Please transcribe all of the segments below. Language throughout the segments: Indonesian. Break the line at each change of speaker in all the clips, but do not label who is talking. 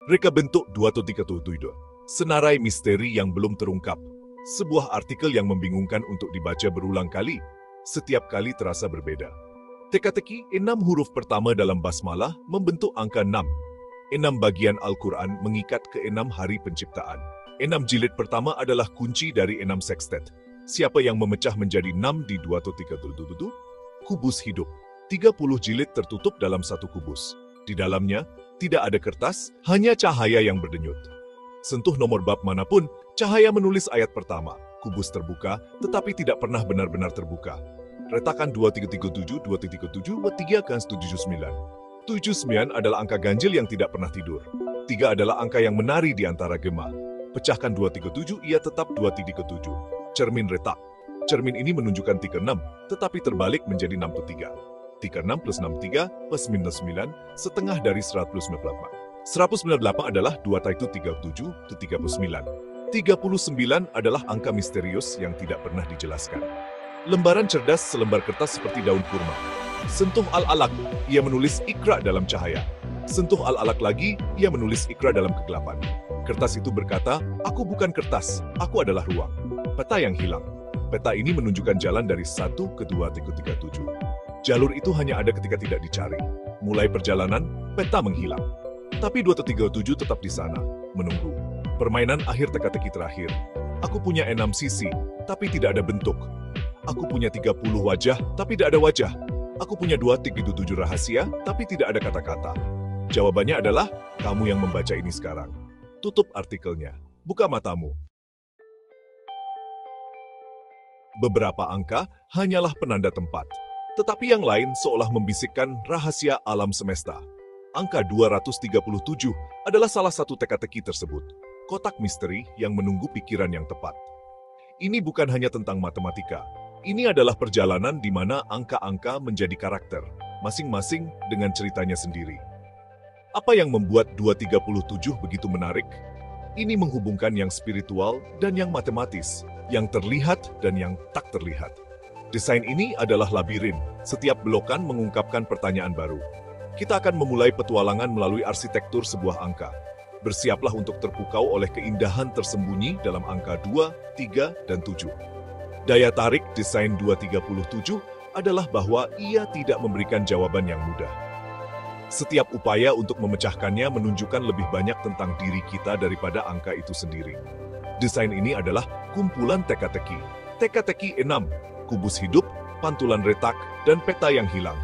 Reka bentuk 237. Senarai misteri yang belum terungkap. Sebuah artikel yang membingungkan untuk dibaca berulang kali. Setiap kali terasa berbeda. Teka-teki 6 huruf pertama dalam basmalah membentuk angka 6. 6 bagian Al-Quran mengikat ke 6 hari penciptaan. 6 jilid pertama adalah kunci dari 6 sextet. Siapa yang memecah menjadi 6 di 237? Kubus hidup. 30 jilid tertutup dalam satu kubus. Di dalamnya, tidak ada kertas, hanya cahaya yang berdenyut. Sentuh nomor bab manapun, cahaya menulis ayat pertama. Kubus terbuka, tetapi tidak pernah benar-benar terbuka. Retakan 2337, 2337, 3 79 adalah angka ganjil yang tidak pernah tidur. 3 adalah angka yang menari di antara gema. Pecahkan 237, ia tetap 237. Cermin retak. Cermin ini menunjukkan 36, tetapi terbalik menjadi 63. 36 plus 63 plus minus 9, setengah dari 198. 198 adalah 2 itu 37 ke 39. 39 adalah angka misterius yang tidak pernah dijelaskan. Lembaran cerdas selembar kertas seperti daun kurma. Sentuh al-alaq, ia menulis Iqra dalam cahaya. Sentuh al-alaq lagi, ia menulis Iqra dalam kegelapan. Kertas itu berkata, aku bukan kertas, aku adalah ruang. Peta yang hilang. Peta ini menunjukkan jalan dari 1 ke 237. Jalur itu hanya ada ketika tidak dicari. Mulai perjalanan, peta menghilang. Tapi 237 tetap di sana, menunggu. Permainan akhir teka-teki terakhir. Aku punya 6 sisi, tapi tidak ada bentuk. Aku punya 30 wajah, tapi tidak ada wajah. Aku punya 237 rahasia, tapi tidak ada kata-kata. Jawabannya adalah, kamu yang membaca ini sekarang. Tutup artikelnya. Buka matamu. Beberapa angka hanyalah penanda tempat. Tetapi yang lain seolah membisikkan rahasia alam semesta. Angka 237 adalah salah satu teka-teki tersebut. Kotak misteri yang menunggu pikiran yang tepat. Ini bukan hanya tentang matematika. Ini adalah perjalanan di mana angka-angka menjadi karakter, masing-masing dengan ceritanya sendiri. Apa yang membuat 237 begitu menarik? Ini menghubungkan yang spiritual dan yang matematis, yang terlihat dan yang tak terlihat. Desain ini adalah labirin. Setiap belokan mengungkapkan pertanyaan baru. Kita akan memulai petualangan melalui arsitektur sebuah angka. Bersiaplah untuk terpukau oleh keindahan tersembunyi dalam angka 2, 3, dan 7. Daya tarik desain 237 adalah bahwa ia tidak memberikan jawaban yang mudah. Setiap upaya untuk memecahkannya menunjukkan lebih banyak tentang diri kita daripada angka itu sendiri. Desain ini adalah kumpulan teka-teki. Teka-teki 6. Kubus hidup, pantulan retak, dan peta yang hilang.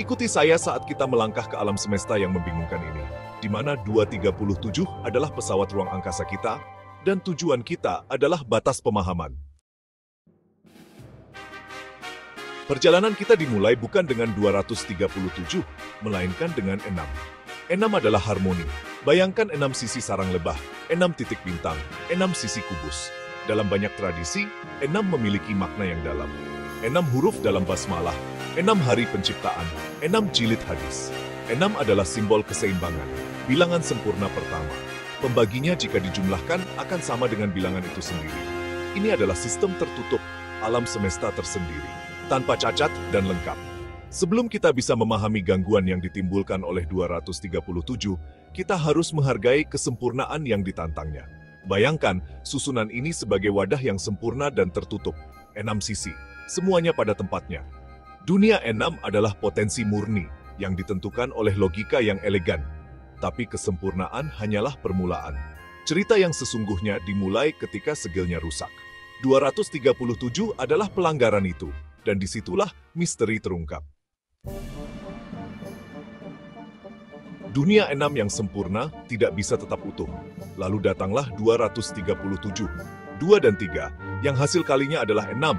Ikuti saya saat kita melangkah ke alam semesta yang membingungkan ini, di mana 237 adalah pesawat ruang angkasa kita, dan tujuan kita adalah batas pemahaman. Perjalanan kita dimulai bukan dengan 237, melainkan dengan 6. 6 adalah harmoni. Bayangkan 6 sisi sarang lebah, 6 titik bintang, 6 sisi kubus. Dalam banyak tradisi, 6 memiliki makna yang dalam. 6 huruf dalam basmalah, 6 hari penciptaan, 6 jilid hadis. 6 adalah simbol keseimbangan, bilangan sempurna pertama. Pembaginya jika dijumlahkan akan sama dengan bilangan itu sendiri. Ini adalah sistem tertutup, alam semesta tersendiri, tanpa cacat dan lengkap. Sebelum kita bisa memahami gangguan yang ditimbulkan oleh 237, kita harus menghargai kesempurnaan yang ditantangnya. Bayangkan susunan ini sebagai wadah yang sempurna dan tertutup. 6 sisi, semuanya pada tempatnya. Dunia 6 adalah potensi murni yang ditentukan oleh logika yang elegan. Tapi kesempurnaan hanyalah permulaan. Cerita yang sesungguhnya dimulai ketika segilnya rusak. 237 adalah pelanggaran itu, dan disitulah misteri terungkap. Dunia 6 yang sempurna tidak bisa tetap utuh. Lalu datanglah 237. 2 dan 3, yang hasil kalinya adalah 6,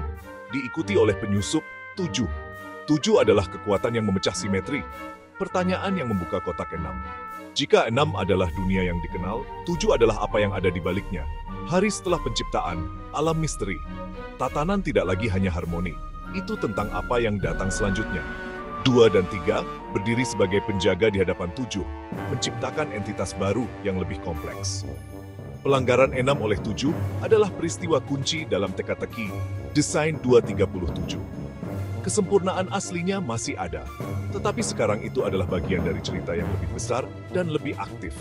diikuti oleh penyusup 7. 7 adalah kekuatan yang memecah simetri. Pertanyaan yang membuka kotak 6. Jika 6 adalah dunia yang dikenal, 7 adalah apa yang ada di baliknya. Hari setelah penciptaan, alam misteri. Tatanan tidak lagi hanya harmoni. Itu tentang apa yang datang selanjutnya. 2 dan 3 berdiri sebagai penjaga di hadapan 7, menciptakan entitas baru yang lebih kompleks. Pelanggaran 6 oleh 7 adalah peristiwa kunci dalam teka-teki desain 237. Kesempurnaan aslinya masih ada, tetapi sekarang itu adalah bagian dari cerita yang lebih besar dan lebih aktif.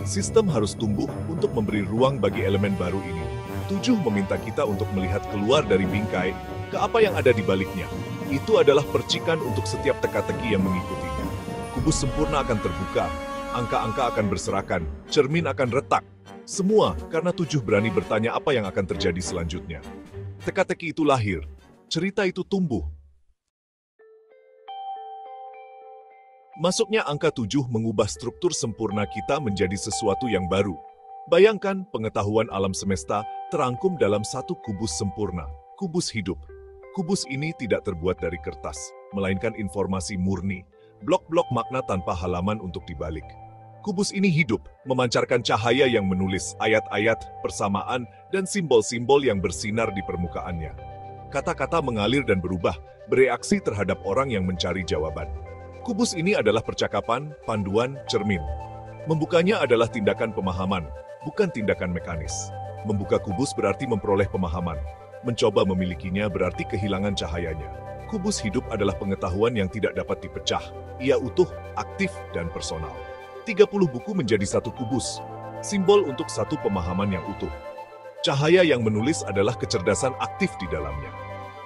Sistem harus tumbuh untuk memberi ruang bagi elemen baru ini. 7 meminta kita untuk melihat keluar dari bingkai ke apa yang ada di baliknya. Itu adalah percikan untuk setiap teka-teki yang mengikutinya. Kubus sempurna akan terbuka, angka-angka akan berserakan, cermin akan retak. Semua karena 7 berani bertanya apa yang akan terjadi selanjutnya. Teka-teki itu lahir, cerita itu tumbuh. Masuknya angka 7 mengubah struktur sempurna kita menjadi sesuatu yang baru. Bayangkan pengetahuan alam semesta terangkum dalam satu kubus sempurna, kubus hidup. Kubus ini tidak terbuat dari kertas, melainkan informasi murni, blok-blok makna tanpa halaman untuk dibalik. Kubus ini hidup, memancarkan cahaya yang menulis ayat-ayat, persamaan, dan simbol-simbol yang bersinar di permukaannya. Kata-kata mengalir dan berubah, bereaksi terhadap orang yang mencari jawaban. Kubus ini adalah percakapan, panduan, cermin. Membukanya adalah tindakan pemahaman, bukan tindakan mekanis. Membuka kubus berarti memperoleh pemahaman. Mencoba memilikinya berarti kehilangan cahayanya. Kubus hidup adalah pengetahuan yang tidak dapat dipecah. Ia utuh, aktif, dan personal. 30 buku menjadi satu kubus, simbol untuk satu pemahaman yang utuh. Cahaya yang menulis adalah kecerdasan aktif di dalamnya.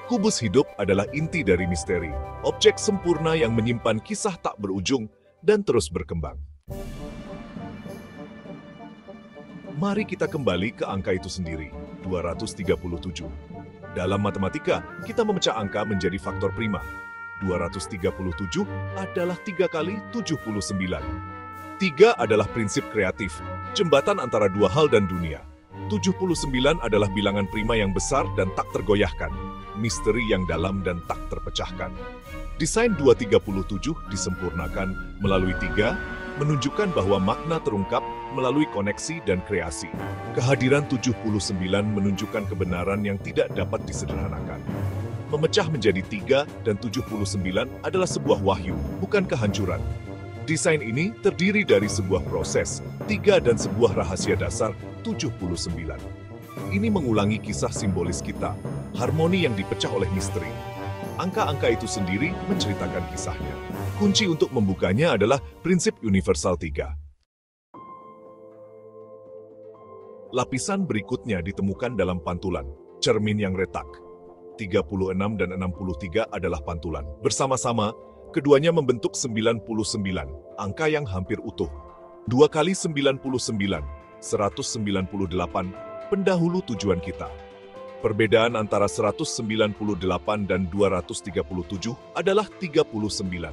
Kubus hidup adalah inti dari misteri, objek sempurna yang menyimpan kisah tak berujung dan terus berkembang. Mari kita kembali ke angka itu sendiri, 237. Dalam matematika, kita memecah angka menjadi faktor prima. 237 adalah 3 kali 79. 3 adalah prinsip kreatif, jembatan antara dua hal dan dunia. 79 adalah bilangan prima yang besar dan tak tergoyahkan, misteri yang dalam dan tak terpecahkan. Desain 237 disempurnakan melalui 3, menunjukkan bahwa makna terungkap melalui koneksi dan kreasi. Kehadiran 79 menunjukkan kebenaran yang tidak dapat disederhanakan. Memecah menjadi 3 dan 79 adalah sebuah wahyu, bukan kehancuran. Desain ini terdiri dari sebuah proses, 3 dan sebuah rahasia dasar, 79. Ini mengulangi kisah simbolis kita, harmoni yang dipecah oleh misteri. Angka-angka itu sendiri menceritakan kisahnya. Kunci untuk membukanya adalah prinsip universal 3. Lapisan berikutnya ditemukan dalam pantulan, cermin yang retak. 36 dan 63 adalah pantulan. Bersama-sama, keduanya membentuk 99, angka yang hampir utuh. 2 kali 99, 198, pendahulu tujuan kita. Perbedaan antara 198 dan 237 adalah 39.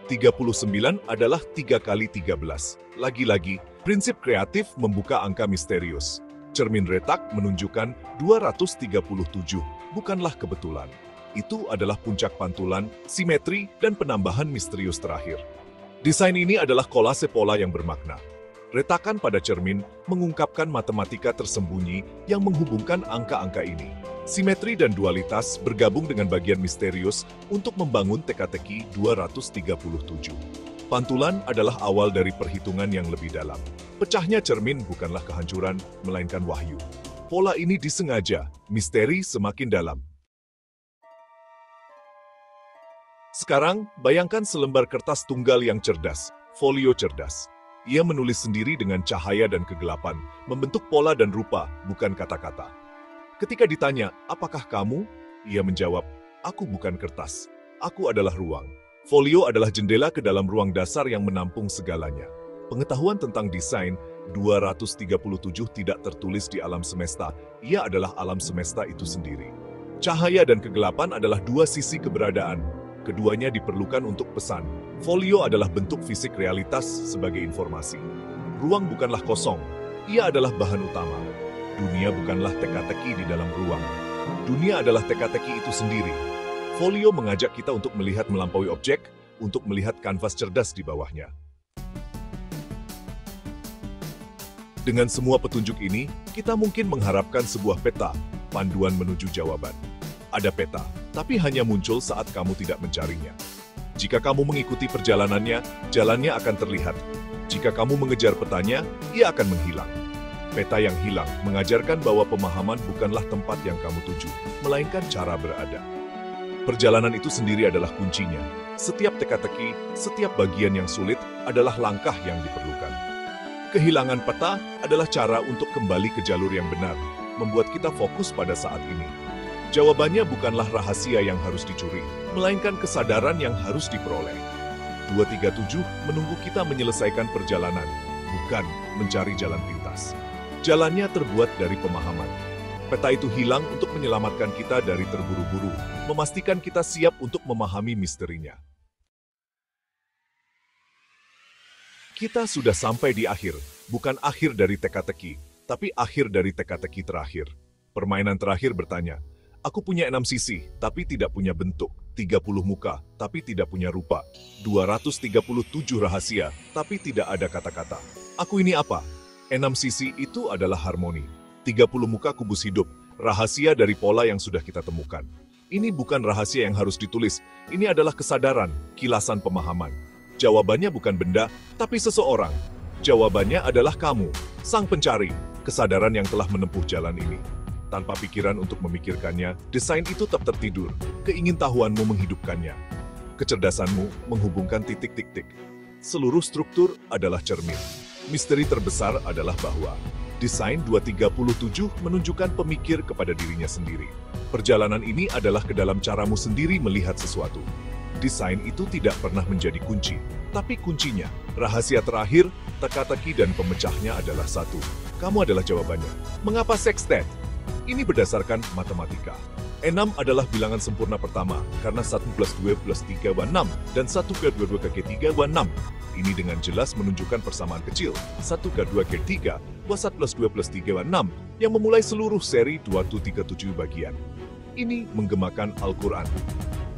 39 adalah 3 kali 13. Lagi-lagi, prinsip kreatif membuka angka misterius. Cermin retak menunjukkan 237, bukanlah kebetulan. Itu adalah puncak pantulan, simetri, dan penambahan misterius terakhir. Desain ini adalah kolase pola yang bermakna. Retakan pada cermin mengungkapkan matematika tersembunyi yang menghubungkan angka-angka ini. Simetri dan dualitas bergabung dengan bagian misterius untuk membangun teka-teki 237. Pantulan adalah awal dari perhitungan yang lebih dalam. Pecahnya cermin bukanlah kehancuran, melainkan wahyu. Pola ini disengaja, misteri semakin dalam. Sekarang, bayangkan selembar kertas tunggal yang cerdas, folio cerdas. Ia menulis sendiri dengan cahaya dan kegelapan, membentuk pola dan rupa, bukan kata-kata. Ketika ditanya, apakah kamu? Ia menjawab, aku bukan kertas, aku adalah ruang. Folio adalah jendela ke dalam ruang dasar yang menampung segalanya. Pengetahuan tentang desain 237 tidak tertulis di alam semesta, ia adalah alam semesta itu sendiri. Cahaya dan kegelapan adalah dua sisi keberadaan. Keduanya diperlukan untuk pesan. Folio adalah bentuk fisik realitas sebagai informasi. Ruang bukanlah kosong, ia adalah bahan utama. Dunia bukanlah teka-teki di dalam ruang. Dunia adalah teka-teki itu sendiri. Folio mengajak kita untuk melihat melampaui objek, untuk melihat kanvas cerdas di bawahnya. Dengan semua petunjuk ini, kita mungkin mengharapkan sebuah peta, panduan menuju jawaban. Ada peta, tapi hanya muncul saat kamu tidak mencarinya. Jika kamu mengikuti perjalanannya, jalannya akan terlihat. Jika kamu mengejar petanya, ia akan menghilang. Peta yang hilang mengajarkan bahwa pemahaman bukanlah tempat yang kamu tuju, melainkan cara berada. Perjalanan itu sendiri adalah kuncinya. Setiap teka-teki, setiap bagian yang sulit adalah langkah yang diperlukan. Kehilangan peta adalah cara untuk kembali ke jalur yang benar, membuat kita fokus pada saat ini. Jawabannya bukanlah rahasia yang harus dicuri, melainkan kesadaran yang harus diperoleh. 237 menunggu kita menyelesaikan perjalanan, bukan mencari jalan pintas. Jalannya terbuat dari pemahaman. Peta itu hilang untuk menyelamatkan kita dari terburu-buru, memastikan kita siap untuk memahami misterinya. Kita sudah sampai di akhir, bukan akhir dari teka-teki, tapi akhir dari teka-teki terakhir. Permainan terakhir bertanya, aku punya 6 sisi, tapi tidak punya bentuk, 30 muka, tapi tidak punya rupa, 237 rahasia, tapi tidak ada kata-kata. Aku ini apa? 6 sisi itu adalah harmoni. 30 muka kubus hidup, rahasia dari pola yang sudah kita temukan. Ini bukan rahasia yang harus ditulis, ini adalah kesadaran, kilasan pemahaman. Jawabannya bukan benda, tapi seseorang. Jawabannya adalah kamu, sang pencari, kesadaran yang telah menempuh jalan ini. Tanpa pikiran untuk memikirkannya, desain itu tetap tertidur, keingintahuanmu menghidupkannya. Kecerdasanmu menghubungkan titik-titik. Seluruh struktur adalah cermin. Misteri terbesar adalah bahwa desain 237 menunjukkan pemikir kepada dirinya sendiri. Perjalanan ini adalah ke dalam caramu sendiri melihat sesuatu. Desain itu tidak pernah menjadi kunci, tapi kuncinya, rahasia terakhir, teka-teki dan pemecahnya adalah satu. Kamu adalah jawabannya. Mengapa sextet? Ini berdasarkan matematika. 6 adalah bilangan sempurna pertama, karena 1 plus 2 plus 3 = 6, dan 1 ke 2 ke 3 = 6. Ini dengan jelas menunjukkan persamaan kecil, 1 ke 2 ke 3, 1 plus 2 plus 3 = 6, yang memulai seluruh seri 237 bagian. Ini menggemakan Al-Quran.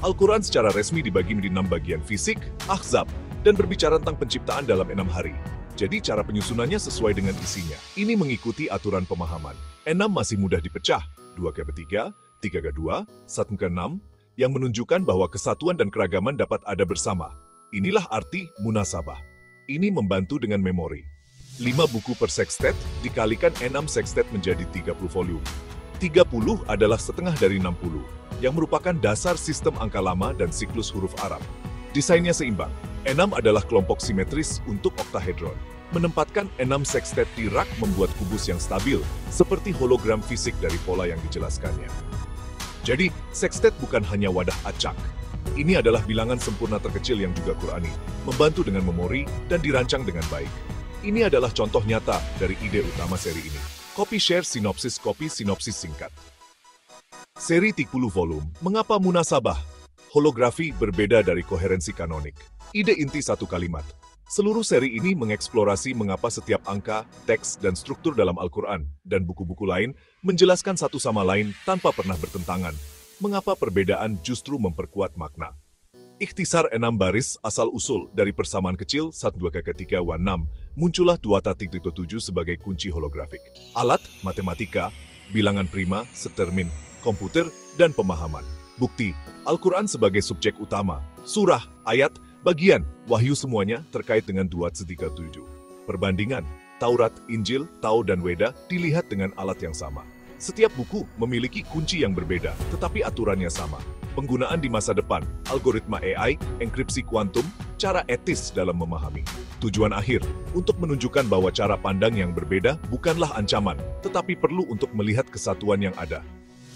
Al-Quran secara resmi dibagi menjadi 6 bagian fisik, ahzab, dan berbicara tentang penciptaan dalam 6 hari. Jadi cara penyusunannya sesuai dengan isinya. Ini mengikuti aturan pemahaman. 6 masih mudah dipecah, 2 ke 3, 3 ke 2, 1 ke 6, yang menunjukkan bahwa kesatuan dan keragaman dapat ada bersama. Inilah arti munasabah. Ini membantu dengan memori. 5 buku per sextet dikalikan 6 sextet menjadi 30 volume. 30 adalah setengah dari 60, yang merupakan dasar sistem angka lama dan siklus huruf Arab. Desainnya seimbang. 6 adalah kelompok simetris untuk oktahedron. Menempatkan 6 sextet di rak membuat kubus yang stabil, seperti hologram fisik dari pola yang dijelaskannya. Jadi, sextet bukan hanya wadah acak. Ini adalah bilangan sempurna terkecil yang juga Qur'ani, membantu dengan memori dan dirancang dengan baik. Ini adalah contoh nyata dari ide utama seri ini. Copy share sinopsis singkat. Seri 30 volume, mengapa munasabah? Holografi berbeda dari koherensi kanonik. Ide inti satu kalimat. Seluruh seri ini mengeksplorasi mengapa setiap angka, teks, dan struktur dalam Al-Quran dan buku-buku lain menjelaskan satu sama lain tanpa pernah bertentangan. Mengapa perbedaan justru memperkuat makna. Ikhtisar 6 baris asal-usul dari persamaan kecil 1, 2, ke 3, 6, muncullah 237 sebagai kunci holografik. Alat, matematika, bilangan prima, setermin, komputer, dan pemahaman. Bukti, Al-Quran sebagai subjek utama, surah, ayat, bagian, wahyu semuanya terkait dengan 237. Perbandingan, Taurat, Injil, Tao, dan Weda dilihat dengan alat yang sama. Setiap buku memiliki kunci yang berbeda, tetapi aturannya sama. Penggunaan di masa depan, algoritma AI, enkripsi kuantum, cara etis dalam memahami. Tujuan akhir, untuk menunjukkan bahwa cara pandang yang berbeda bukanlah ancaman, tetapi perlu untuk melihat kesatuan yang ada.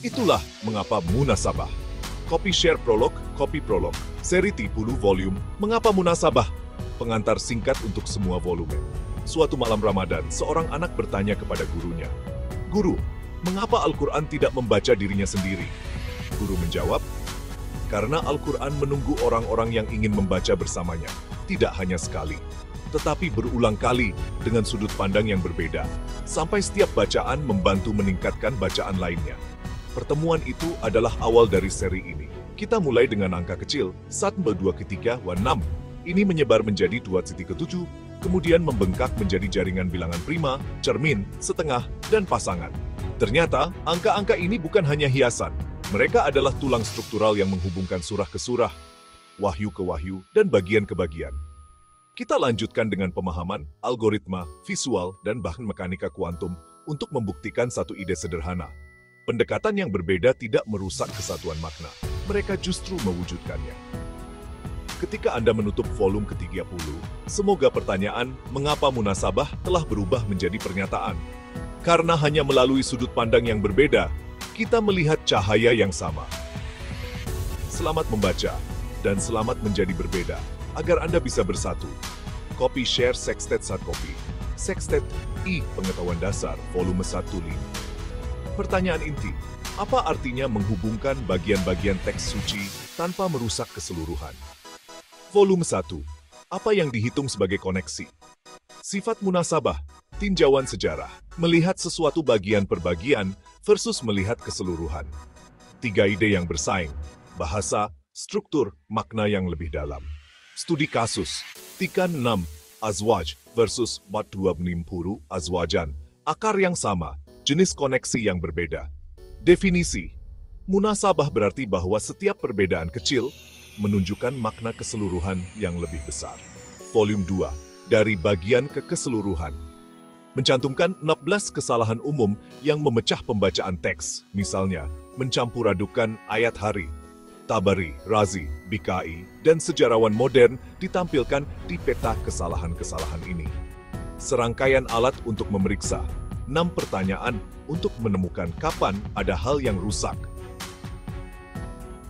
Itulah mengapa munasabah. Copy share prolog, copy prolog. Seri 30 volume, mengapa munasabah? Pengantar singkat untuk semua volume. Suatu malam Ramadan, seorang anak bertanya kepada gurunya, "Guru, mengapa Al-Quran tidak membaca dirinya sendiri?" Guru menjawab, "Karena Al-Quran menunggu orang-orang yang ingin membaca bersamanya, tidak hanya sekali, tetapi berulang kali dengan sudut pandang yang berbeda, sampai setiap bacaan membantu meningkatkan bacaan lainnya." Pertemuan itu adalah awal dari seri ini. Kita mulai dengan angka kecil, 1, 2, 3, 6. Ini menyebar menjadi 2,7, kemudian membengkak menjadi jaringan bilangan prima, cermin, setengah, dan pasangan. Ternyata, angka-angka ini bukan hanya hiasan. Mereka adalah tulang struktural yang menghubungkan surah ke surah, wahyu ke wahyu, dan bagian ke bagian. Kita lanjutkan dengan pemahaman, algoritma, visual, dan bahkan mekanika kuantum untuk membuktikan satu ide sederhana. Pendekatan yang berbeda tidak merusak kesatuan makna. Mereka justru mewujudkannya. ketika Anda menutup volume ke-30, semoga pertanyaan mengapa munasabah telah berubah menjadi pernyataan. Karena hanya melalui sudut pandang yang berbeda, kita melihat cahaya yang sama. Selamat membaca, dan selamat menjadi berbeda, agar Anda bisa bersatu. Copy Share Sextet Sat Copy. Sextet I Pengetahuan Dasar, volume 1 link. Pertanyaan inti, apa artinya menghubungkan bagian-bagian teks suci tanpa merusak keseluruhan? Volume 1. Apa yang dihitung sebagai koneksi? Sifat munasabah, tinjauan sejarah, melihat sesuatu bagian per bagian versus melihat keseluruhan. 3 ide yang bersaing, bahasa, struktur, makna yang lebih dalam. Studi kasus, Tikan 6, Azwaj versus Matdua Nimpuru Azwajan, akar yang sama, jenis koneksi yang berbeda. Definisi, munasabah berarti bahwa setiap perbedaan kecil menunjukkan makna keseluruhan yang lebih besar. Volume 2, dari bagian ke keseluruhan. Mencantumkan 16 kesalahan umum yang memecah pembacaan teks, misalnya mencampur-adukan ayat hari. Tabari, Razi, BKI, dan sejarawan modern ditampilkan di peta kesalahan-kesalahan ini. Serangkaian alat untuk memeriksa, 6 pertanyaan untuk menemukan kapan ada hal yang rusak.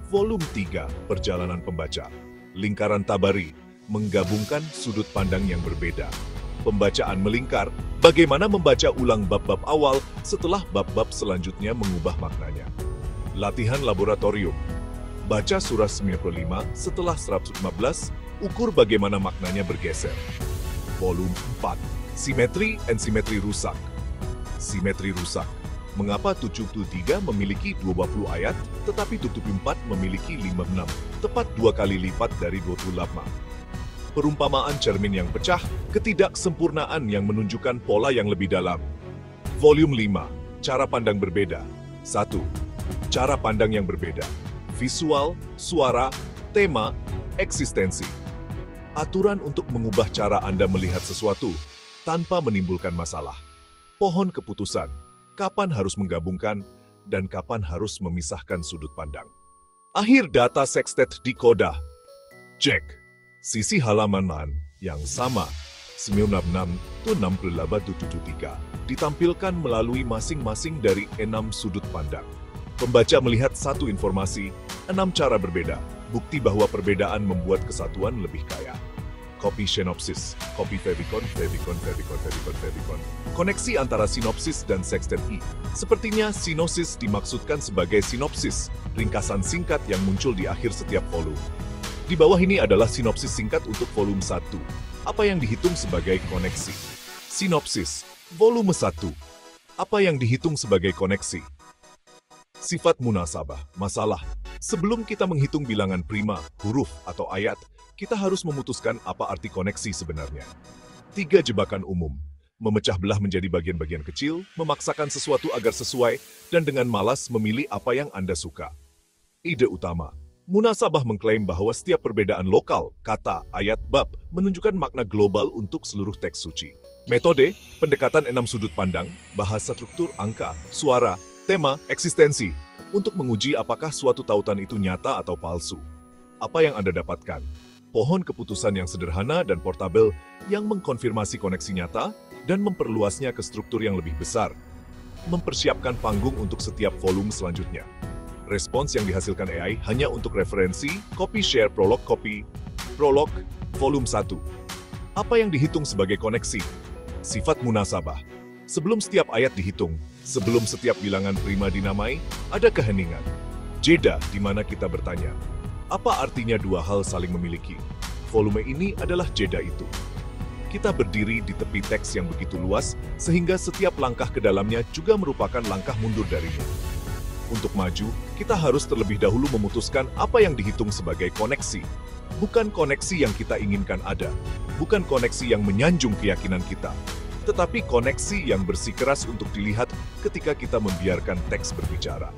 Volume 3, Perjalanan Pembaca. Lingkaran Tabari, menggabungkan sudut pandang yang berbeda. Pembacaan melingkar, bagaimana membaca ulang bab-bab awal setelah bab-bab selanjutnya mengubah maknanya. Latihan laboratorium, baca surah 95 setelah 115, ukur bagaimana maknanya bergeser. Volume 4, Simetri and Simetri rusak. Simetri rusak. Mengapa 73 memiliki 20 ayat, tetapi 74 memiliki 56, tepat 2 kali lipat dari 28. Perumpamaan cermin yang pecah, ketidaksempurnaan yang menunjukkan pola yang lebih dalam. Volume 5, Cara pandang berbeda. 1. Cara pandang yang berbeda. Visual, suara, tema, eksistensi. Aturan untuk mengubah cara Anda melihat sesuatu tanpa menimbulkan masalah. Pohon keputusan. Kapan harus menggabungkan, dan kapan harus memisahkan sudut pandang. Akhir data sextet di Koda. Cek. Sisi halaman yang sama, 96-6873, ditampilkan melalui masing-masing dari 6 sudut pandang. Pembaca melihat satu informasi, 6 cara berbeda, bukti bahwa perbedaan membuat kesatuan lebih kaya. Copy sinopsis, copy favicon. Koneksi antara sinopsis dan sextet I. Sepertinya sinopsis dimaksudkan sebagai sinopsis, ringkasan singkat yang muncul di akhir setiap volume. Di bawah ini adalah sinopsis singkat untuk volume 1. Apa yang dihitung sebagai koneksi? Sinopsis, volume 1. Apa yang dihitung sebagai koneksi? Sifat munasabah, masalah. Sebelum kita menghitung bilangan prima, huruf, atau ayat, kita harus memutuskan apa arti koneksi sebenarnya. 3 jebakan umum. Memecah belah menjadi bagian-bagian kecil, memaksakan sesuatu agar sesuai, dan dengan malas memilih apa yang Anda suka. Ide utama. Munasabah mengklaim bahwa setiap perbedaan lokal, kata, ayat, bab, menunjukkan makna global untuk seluruh teks suci. Metode, pendekatan 6 sudut pandang, bahasa struktur, angka, suara, tema, eksistensi, untuk menguji apakah suatu tautan itu nyata atau palsu. Apa yang Anda dapatkan? Pohon keputusan yang sederhana dan portabel yang mengkonfirmasi koneksi nyata dan memperluasnya ke struktur yang lebih besar. Mempersiapkan panggung untuk setiap volume selanjutnya. Respons yang dihasilkan AI hanya untuk referensi, copy share prolog copy, prolog, volume 1. Apa yang dihitung sebagai koneksi? Sifat munasabah. Sebelum setiap ayat dihitung, sebelum setiap bilangan prima dinamai, ada keheningan. Jeda di mana kita bertanya, apa artinya dua hal saling memiliki? Volume ini adalah jeda itu. Kita berdiri di tepi teks yang begitu luas, sehingga setiap langkah ke dalamnya juga merupakan langkah mundur darinya. Untuk maju, kita harus terlebih dahulu memutuskan apa yang dihitung sebagai koneksi. Bukan koneksi yang kita inginkan ada, bukan koneksi yang menyanjung keyakinan kita, tetapi koneksi yang bersikeras untuk dilihat ketika kita membiarkan teks berbicara.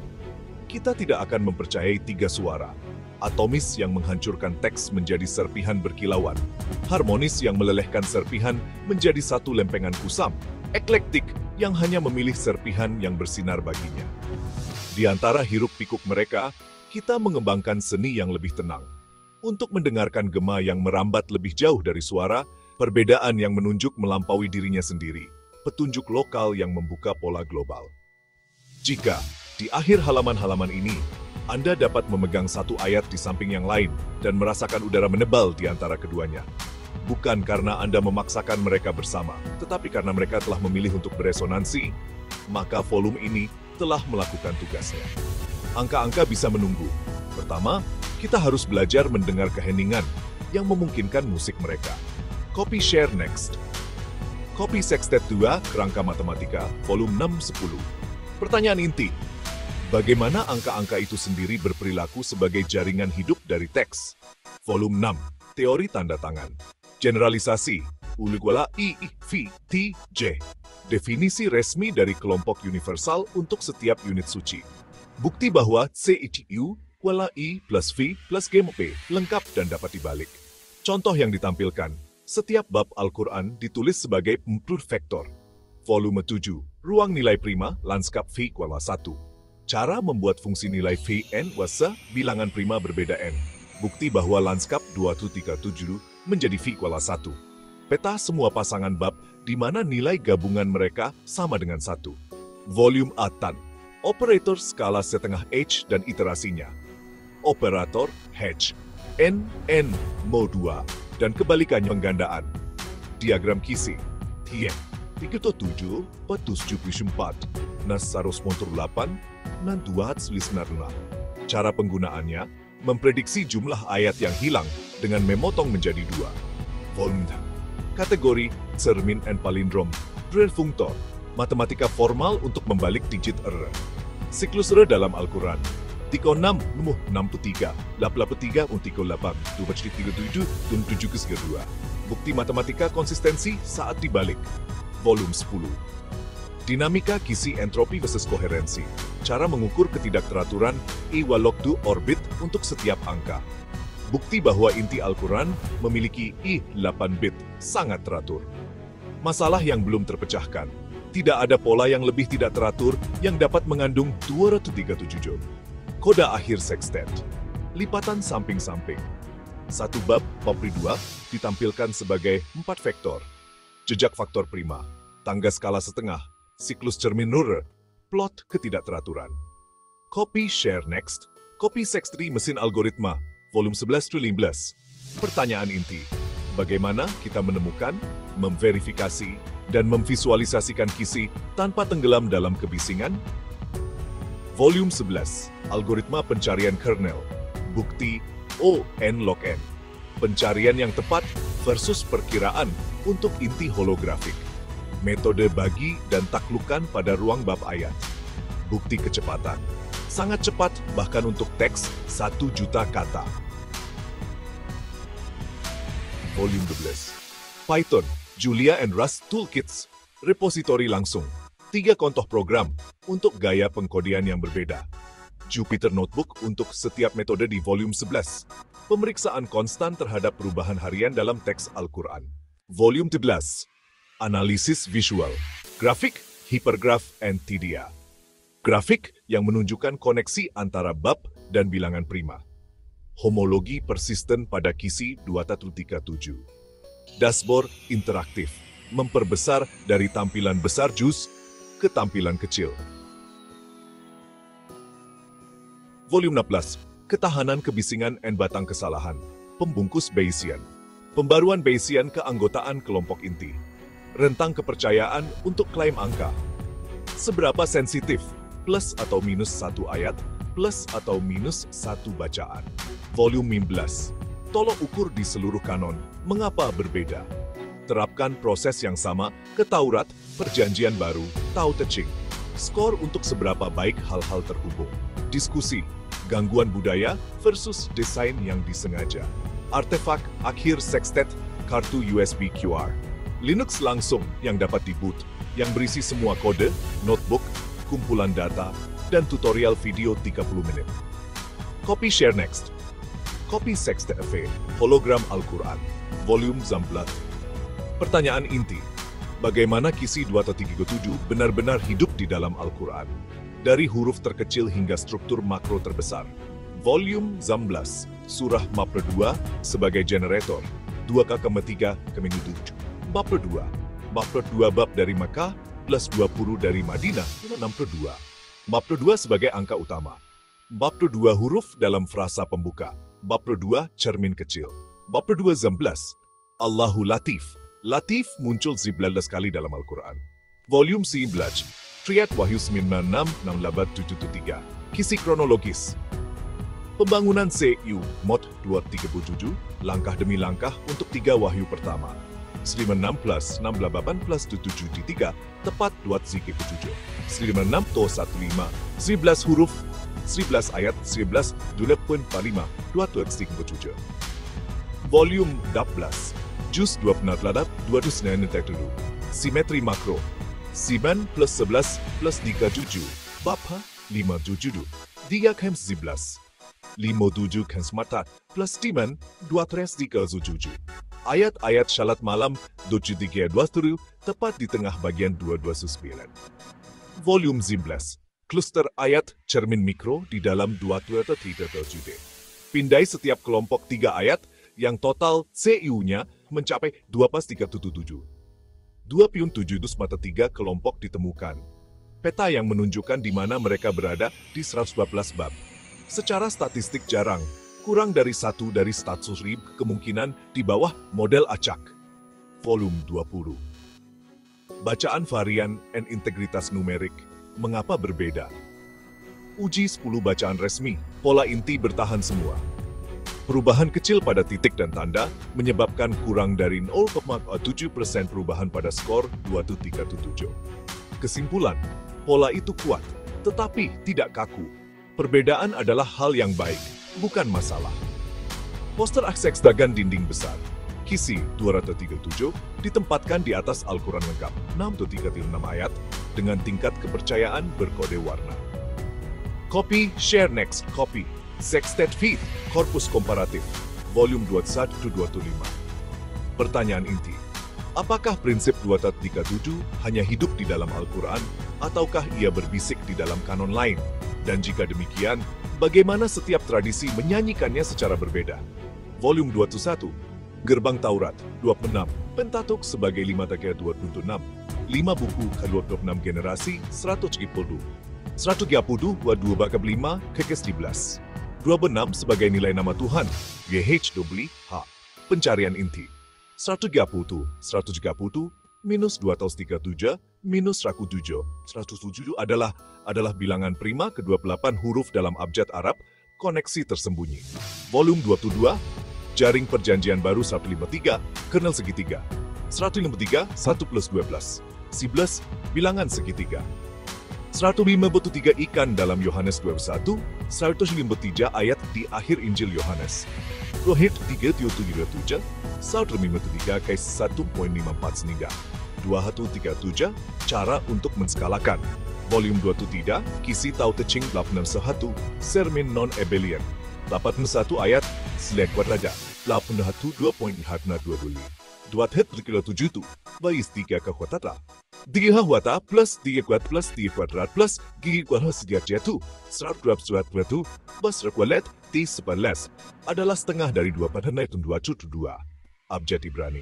Kita tidak akan mempercayai 3 suara. Atomis yang menghancurkan teks menjadi serpihan berkilauan. Harmonis yang melelehkan serpihan menjadi satu lempengan kusam. Eklektik yang hanya memilih serpihan yang bersinar baginya. Di antara hiruk-pikuk mereka, kita mengembangkan seni yang lebih tenang. untuk mendengarkan gema yang merambat lebih jauh dari suara, perbedaan yang menunjuk melampaui dirinya sendiri, petunjuk lokal yang membuka pola global. Jika di akhir halaman-halaman ini, Anda dapat memegang satu ayat di samping yang lain dan merasakan udara menebal di antara keduanya, bukan karena Anda memaksakan mereka bersama, tetapi karena mereka telah memilih untuk beresonansi, maka volume ini telah melakukan tugasnya. Angka-angka bisa menunggu. Pertama, kita harus belajar mendengar keheningan yang memungkinkan musik mereka. Copy Share Next. Copy Sextet 2, Kerangka Matematika, volume 6-10. Pertanyaan inti, bagaimana angka-angka itu sendiri berperilaku sebagai jaringan hidup dari teks? Volume 6, Teori Tanda Tangan. Generalisasi, U=I, V, T, J. Definisi resmi dari kelompok universal untuk setiap unit suci. Bukti bahwa C=U, I plus V plus G+P lengkap dan dapat dibalik. Contoh yang ditampilkan, setiap bab Al-Quran ditulis sebagai empat vektor. Volume 7, Ruang Nilai Prima, Lanskap V=1. Cara membuat fungsi nilai V n wasa bilangan prima berbeda n. Bukti bahwa lanskap 237 menjadi V=1. Peta semua pasangan bab di mana nilai gabungan mereka sama dengan 1. Volume Atan. Operator skala setengah H dan iterasinya. Operator H. N, N, Mo 2. Dan kebalikannya penggandaan. Diagram Kisi. Tien. 37, 74. Nas 108. Dan 296. Cara penggunaannya, memprediksi jumlah ayat yang hilang dengan memotong menjadi 2. Volume. Kategori, cermin and palindrom, Drillfunktor, matematika formal untuk membalik digit R. Siklus R dalam Al-Quran. Tiko 6, Numuh 63, 83, Untiko 8, 237, 7 ke 2. Bukti matematika konsistensi saat dibalik. Volume 10. Dinamika Kisi entropi versus koherensi. Cara mengukur ketidakteraturan I-waktu orbit untuk setiap angka. Bukti bahwa inti Al-Quran memiliki I8 bit, sangat teratur. Masalah yang belum terpecahkan. Tidak ada pola yang lebih tidak teratur yang dapat mengandung 237 job. Kode akhir sextet. Lipatan samping-samping. Satu bab, Popri 2, ditampilkan sebagai 4 vektor. Jejak faktor prima. Tangga skala setengah. Siklus cermin Nur, plot ketidakteraturan. Copy Share Next, Copy Sex3 Mesin Algoritma, volume 11-15. Pertanyaan inti, bagaimana kita menemukan, memverifikasi, dan memvisualisasikan kisi tanpa tenggelam dalam kebisingan? Volume 11, Algoritma Pencarian Kernel, bukti O n log n. Pencarian yang tepat versus perkiraan untuk inti holografik. Metode bagi dan taklukan pada ruang bab ayat. Bukti kecepatan. Sangat cepat bahkan untuk teks 1 juta kata. Volume 12. Python, Julia and Rust Toolkits. Repositori langsung. 3 contoh program untuk gaya pengkodean yang berbeda. Jupyter Notebook untuk setiap metode di volume 11. Pemeriksaan konstan terhadap perubahan harian dalam teks Al-Quran. Volume 11. Analisis visual, grafik, hipergraf, and TDA. Grafik yang menunjukkan koneksi antara bab dan bilangan prima. Homologi persisten pada Kisi 2137. Dashboard interaktif, memperbesar dari tampilan besar juz ke tampilan kecil. Volume 16, Ketahanan Kebisingan and Batang Kesalahan, Pembungkus Bayesian. Pembaruan Bayesian keanggotaan kelompok inti. Rentang kepercayaan untuk klaim angka. Seberapa sensitif, plus atau minus 1 ayat, plus atau minus 1 bacaan. Volume 15. Tolok ukur di seluruh kanon, mengapa berbeda? Terapkan proses yang sama ke Taurat, Perjanjian Baru, Tao Te Ching. Skor untuk seberapa baik hal-hal terhubung. Diskusi, gangguan budaya versus desain yang disengaja. Artefak akhir sextet, kartu USB QR. Linux langsung yang dapat diboot, yang berisi semua kode, notebook, kumpulan data, dan tutorial video 30 menit. Copy Share Next. Copy Sextet V, Hologram Al-Quran, Volume 19. Pertanyaan inti, bagaimana Kisi 237 benar-benar hidup di dalam Al-Quran? Dari huruf terkecil hingga struktur makro terbesar. Volume 19, Surah Mapre 2 sebagai generator, 2K3 Keminu 7. Mapre 2. Mapre 2 bab dari Makkah plus 20 dari Madinah, 62. Mapre 2 sebagai angka utama. Mapre 2 huruf dalam frasa pembuka. Mapre 2 cermin kecil. Mapre 2 19. Allahu Latif. Latif muncul 19 kali dalam Al-Quran. Volume 19. Triat Wahyu 966873. Kisi kronologis. Pembangunan CU Mod 237, langkah demi langkah untuk 3 wahyu pertama. 96 plus 688 plus 773, tepat 2 zikir 7. 96 to 15, 11 huruf, 11 ayat, 11 2.45, 2 zikir 7. Volume 12, Juz 2 209 Simetri makro. 9 plus 11 plus 37, Bapa 5 Dia kem 11. 57 kan semata plus timan 2 ayat-ayat syalat malam 73 tepat di tengah bagian 229. Volume 11. Kluster ayat cermin mikro di dalam 2.3 Pindai setiap kelompok 3 ayat yang total CU-nya mencapai 2 pas 377. 2.7 mata 3 kelompok ditemukan. Peta yang menunjukkan di mana mereka berada di 114 bab. Secara statistik jarang, kurang dari 1 dari 100.000 kemungkinan di bawah model acak. Volume 20. Bacaan varian dan integritas numerik, mengapa berbeda? Uji 10 bacaan resmi, pola inti bertahan semua. Perubahan kecil pada titik dan tanda menyebabkan kurang dari 0,7% perubahan pada skor 2.377. Kesimpulan, pola itu kuat, tetapi tidak kaku. Perbedaan adalah hal yang baik, bukan masalah. Poster akses dagan dinding besar, Kisi 237, ditempatkan di atas Al-Quran lengkap, 6-36 ayat, dengan tingkat kepercayaan berkode warna. Copy, share next, copy. Sextet Feed, Korpus Komparatif, Volume 21-25. Pertanyaan inti, apakah prinsip 237 hanya hidup di dalam Al-Quran, ataukah ia berbisik di dalam kanon lain? Dan jika demikian, bagaimana setiap tradisi menyanyikannya secara berbeda? Volume 21, Gerbang Taurat, 26, Pentateuch sebagai 5 takia 26, 5 buku ke-26 generasi, 130, 130 wa 2 bakab 5 kekes 11. 26 sebagai nilai nama Tuhan, YHWH, pencarian inti. 130, 130, minus 2 tahun 37, minus 107. 107 adalah bilangan prima ke-28 huruf dalam abjad Arab, koneksi tersembunyi. Volume 22, Jaring Perjanjian Baru 153, kernel segitiga. 153, 1 plus 12. 11, bilangan segitiga. 153 ikan dalam Yohanes 21, 153 ayat di akhir Injil Yohanes. Rohit 3:37, 153 kais 1.54 seningga. 2137, cara untuk menskalakan. Volume 23, Kisi Tau Tecing 861, Sermin Non-Ebelian. 81 ayat, Selek Raja, 81 2.22. 2.37, Vais 3 Kehotata. 3 Hwata plus 3 kuat plus 3 kuadrat plus gigi kuat sejak jatuh. 100 bas rekualet T 11 adalah setengah dari 2 pada naik 2.2. Abjad Ibrani.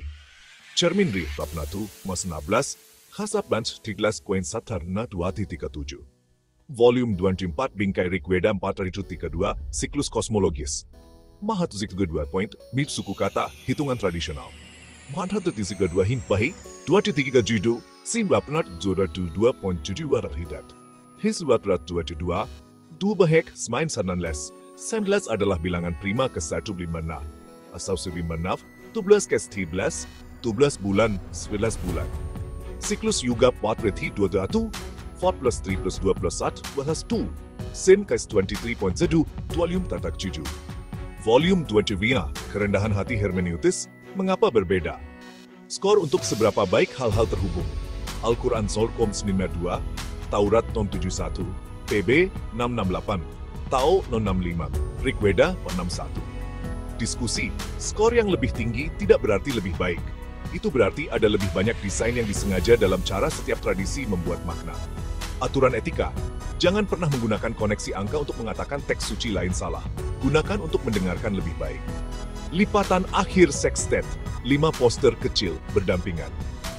Cermin Ri Rapnatu Mas 16, Khasab Bans 13 Koin Satarna 2.37. Volume 24 Bingkai Rikweda 4.32 Siklus Kosmologis. Mahatuzik 2 point, Mid suku kata, hitungan tradisional. Mahatuzik 2 hint bahi, 2.3 judo, Simba penat Zora 2.7 warat hidat. Hiswat rat 22, 2 bahek semain sananles. 19 adalah bilangan prima ke 156. Asal 19, 12 ke 13, 12 bulan, 11 bulan. Siklus Yuga 4 21, 4 plus 3 plus 2 plus 1, bahas 2. Sin ke 23.1, volume tatak 7. Volume 20 Vina, kerendahan hati hermeneutis, mengapa berbeda? Skor untuk seberapa baik hal-hal terhubung. Al-Quran Solkom 92, Taurat non 71, PB 668, Tao non 65, Rikweda 61. Diskusi, skor yang lebih tinggi tidak berarti lebih baik. Itu berarti ada lebih banyak desain yang disengaja dalam cara setiap tradisi membuat makna. Aturan etika. Jangan pernah menggunakan koneksi angka untuk mengatakan teks suci lain salah. Gunakan untuk mendengarkan lebih baik. Lipatan akhir sextet. 5 poster kecil berdampingan.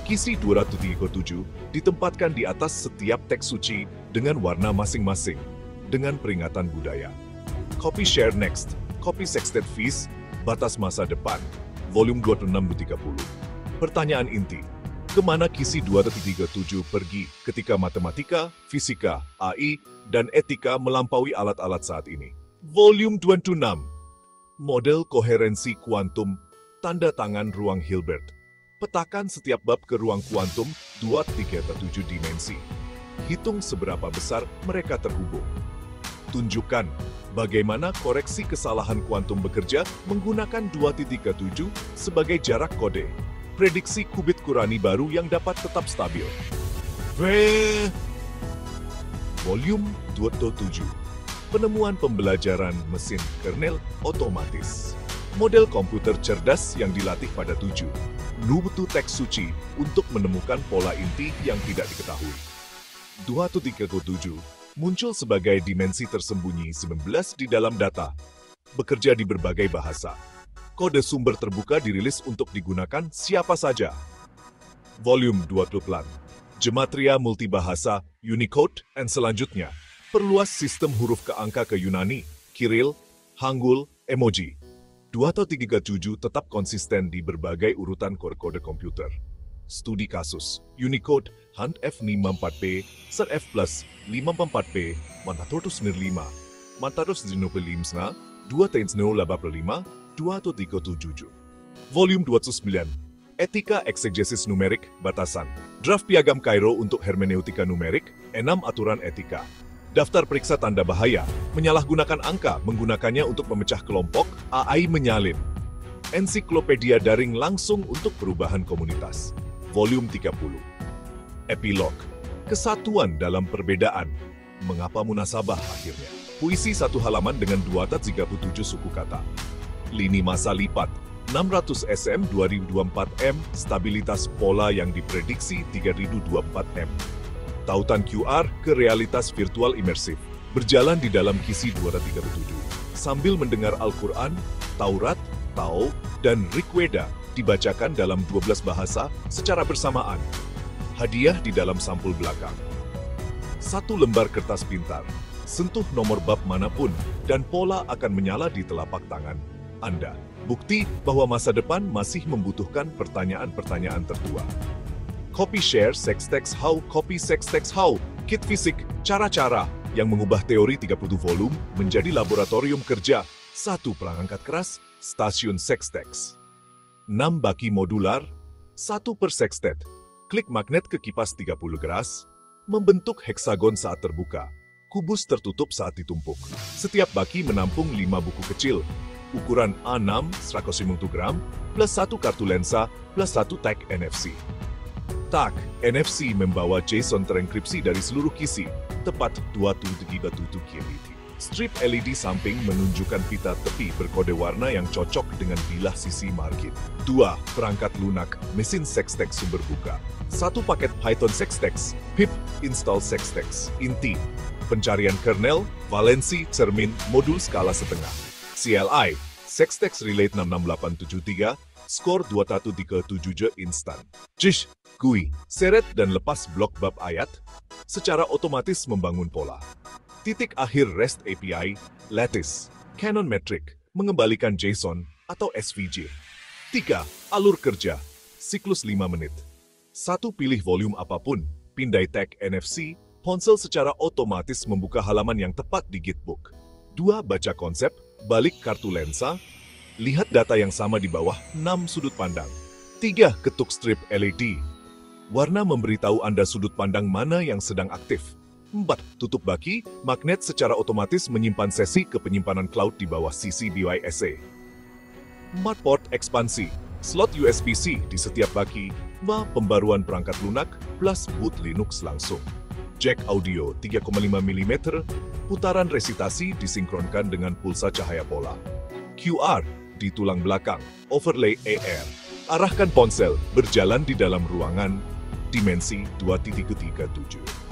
Kisi 237 ditempatkan di atas setiap teks suci dengan warna masing-masing, dengan peringatan budaya. Copy share next. Copy sextet fees. Batas masa depan. Volume 26-30. Pertanyaan inti. Kemana kisi 237 pergi ketika matematika, fisika, AI, dan etika melampaui alat-alat saat ini? Volume 26. Model koherensi kuantum, tanda tangan ruang Hilbert. Petakan setiap bab ke ruang kuantum 237 dimensi. Hitung seberapa besar mereka terhubung. Tunjukkan bagaimana koreksi kesalahan kuantum bekerja menggunakan 237 sebagai jarak kode. Prediksi qubit Qurani baru yang dapat tetap stabil. Volume 27. Penemuan pembelajaran mesin kernel otomatis. Model komputer cerdas yang dilatih pada 7 Nubutu teks suci untuk menemukan pola inti yang tidak diketahui. 237 muncul sebagai dimensi tersembunyi 19 di dalam data, bekerja di berbagai bahasa. Kode sumber terbuka dirilis untuk digunakan siapa saja. Volume 20. Gematria multibahasa, Unicode, dan selanjutnya. Perluas sistem huruf ke angka ke Yunani, Kiril, Hangul, emoji. 237 tetap konsisten di berbagai urutan kode komputer. Studi kasus, Unicode, Hand F54P, Ser F+, 54P, Mantatortus Nirlima, Mantatortus Zinopelimsna, 2 Tensneo 85, 237. Volume 29. Etika Eksegesis Numerik, Batasan. Draft Piagam Kairo untuk Hermeneutika Numerik, 6 Aturan Etika. Daftar periksa tanda bahaya, menyalahgunakan angka, menggunakannya untuk memecah kelompok, AI menyalin. Ensiklopedia daring langsung untuk perubahan komunitas. Volume 30. Epilog. Kesatuan dalam perbedaan. Mengapa munasabah akhirnya? Puisi satu halaman dengan 237 suku kata. Lini masa lipat. 600 sm 2024 m, stabilitas pola yang diprediksi 3024 m. Tautan QR ke realitas virtual imersif, berjalan di dalam kisi 237. Sambil mendengar Al-Quran, Taurat, Tao, dan Rigveda dibacakan dalam 12 bahasa secara bersamaan. Hadiah di dalam sampul belakang. 1 lembar kertas pintar, sentuh nomor bab manapun, dan pola akan menyala di telapak tangan Anda. Bukti bahwa masa depan masih membutuhkan pertanyaan-pertanyaan tertua. Copy share sextext how, copy sextext how, kit fisik, cara-cara yang mengubah teori 30 volume menjadi laboratorium kerja, 1 perangkat keras, stasiun sextext. 6 baki modular, 1 per sextet. Klik magnet ke kipas 30 geras, membentuk heksagon saat terbuka, kubus tertutup saat ditumpuk. Setiap baki menampung 5 buku kecil, ukuran A6 150 gram, plus 1 kartu lensa, plus 1 tag NFC. Tag NFC membawa JSON terenkripsi dari seluruh kisi, tepat 237 kbit. Strip LED samping menunjukkan pita tepi berkode warna yang cocok dengan bilah sisi margin. 2 perangkat lunak, mesin sextext sumber buka. 1 paket Python sextext, pip, install sextext. Inti, pencarian kernel, valensi, cermin, modul skala setengah. CLI, Sextext Relate 66873, skor 2137 instan. Jish, GUI, seret dan lepas blok bab ayat, secara otomatis membangun pola. Titik akhir REST API, Lattice, Canon Metric, mengembalikan JSON atau SVJ. 3. Alur kerja, siklus 5 menit. 1. Pilih volume apapun, pindai tag NFC, ponsel secara otomatis membuka halaman yang tepat di Gitbook. 2. Baca konsep, balik kartu lensa, lihat data yang sama di bawah 6 sudut pandang. 3. Ketuk strip LED. Warna memberitahu Anda sudut pandang mana yang sedang aktif. 4. Tutup baki, magnet secara otomatis menyimpan sesi ke penyimpanan cloud di bawah sisi BYSA. 4. Port ekspansi, slot USB-C di setiap baki, pembaruan perangkat lunak, plus boot Linux langsung. Jack audio 3,5 mm, putaran resitasi disinkronkan dengan pulsa cahaya pola. QR di tulang belakang, overlay AR. Arahkan ponsel, berjalan di dalam ruangan, dimensi 237.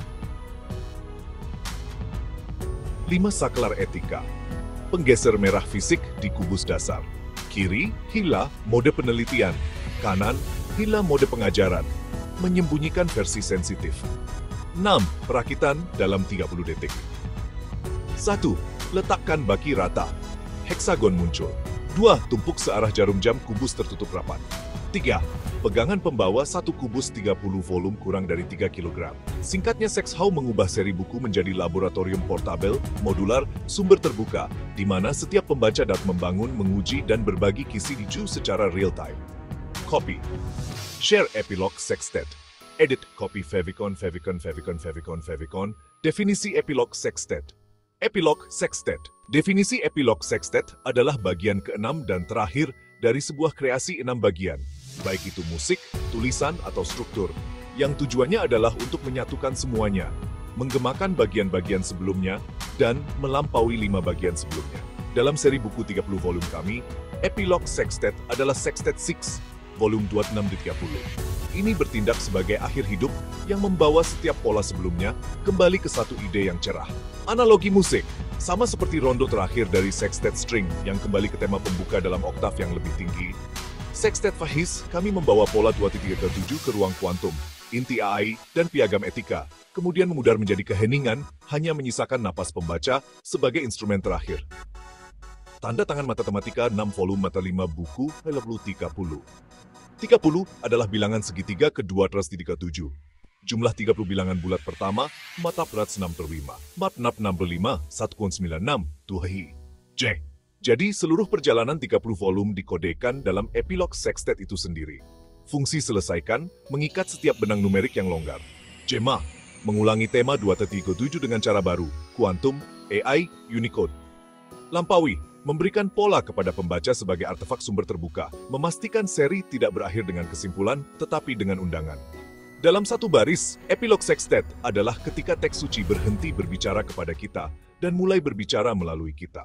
5 saklar etika. Penggeser merah fisik di kubus dasar. Kiri, hila, mode penelitian. Kanan, hila mode pengajaran. Menyembunyikan versi sensitif. 6. Perakitan dalam 30 detik. 1. Letakkan baki rata. Heksagon muncul. 2. Tumpuk searah jarum jam kubus tertutup rapat. 3. Pegangan pembawa satu kubus 30 volume kurang dari 3 kg. Singkatnya, Sexhow mengubah seri buku menjadi laboratorium portabel, modular, sumber terbuka, di mana setiap pembaca dapat membangun, menguji, dan berbagi kisi Diju secara real-time. Copy. Share Epilogue Sextet. Edit copy favicon. Definisi Epilogue Sextet. Epilogue Sextet. Definisi Epilogue Sextet adalah bagian ke-6 dan terakhir dari sebuah kreasi 6 bagian, baik itu musik, tulisan, atau struktur, yang tujuannya adalah untuk menyatukan semuanya, menggemakan bagian-bagian sebelumnya, dan melampaui 5 bagian sebelumnya. Dalam seri buku 30 volume kami, Epilogue Sextet adalah Sextet 6, volume 26-30. Ini bertindak sebagai akhir hidup yang membawa setiap pola sebelumnya kembali ke satu ide yang cerah. Analogi musik, sama seperti rondo terakhir dari Sextet String yang kembali ke tema pembuka dalam oktav yang lebih tinggi. Sextet Fahis, kami membawa pola 2-3-7 ke ruang kuantum, inti AI, dan piagam etika, kemudian memudar menjadi keheningan, hanya menyisakan napas pembaca sebagai instrumen terakhir. Tanda tangan matematika 6 volume mata 5 buku 30. 30 adalah bilangan segitiga ke-2-3-7. Jumlah 30 bilangan bulat pertama, mata berat 6-5, mat 6-5, 1-96, tuhi. Jack. Jadi, seluruh perjalanan 30 volume dikodekan dalam Epilogue Sextet itu sendiri. Fungsi selesaikan, mengikat setiap benang numerik yang longgar. Jema, mengulangi tema 2-3-7 dengan cara baru, kuantum, AI, Unicode. Lampaui, memberikan pola kepada pembaca sebagai artefak sumber terbuka, memastikan seri tidak berakhir dengan kesimpulan, tetapi dengan undangan. Dalam satu baris, Epilogue Sextet adalah ketika teks suci berhenti berbicara kepada kita dan mulai berbicara melalui kita.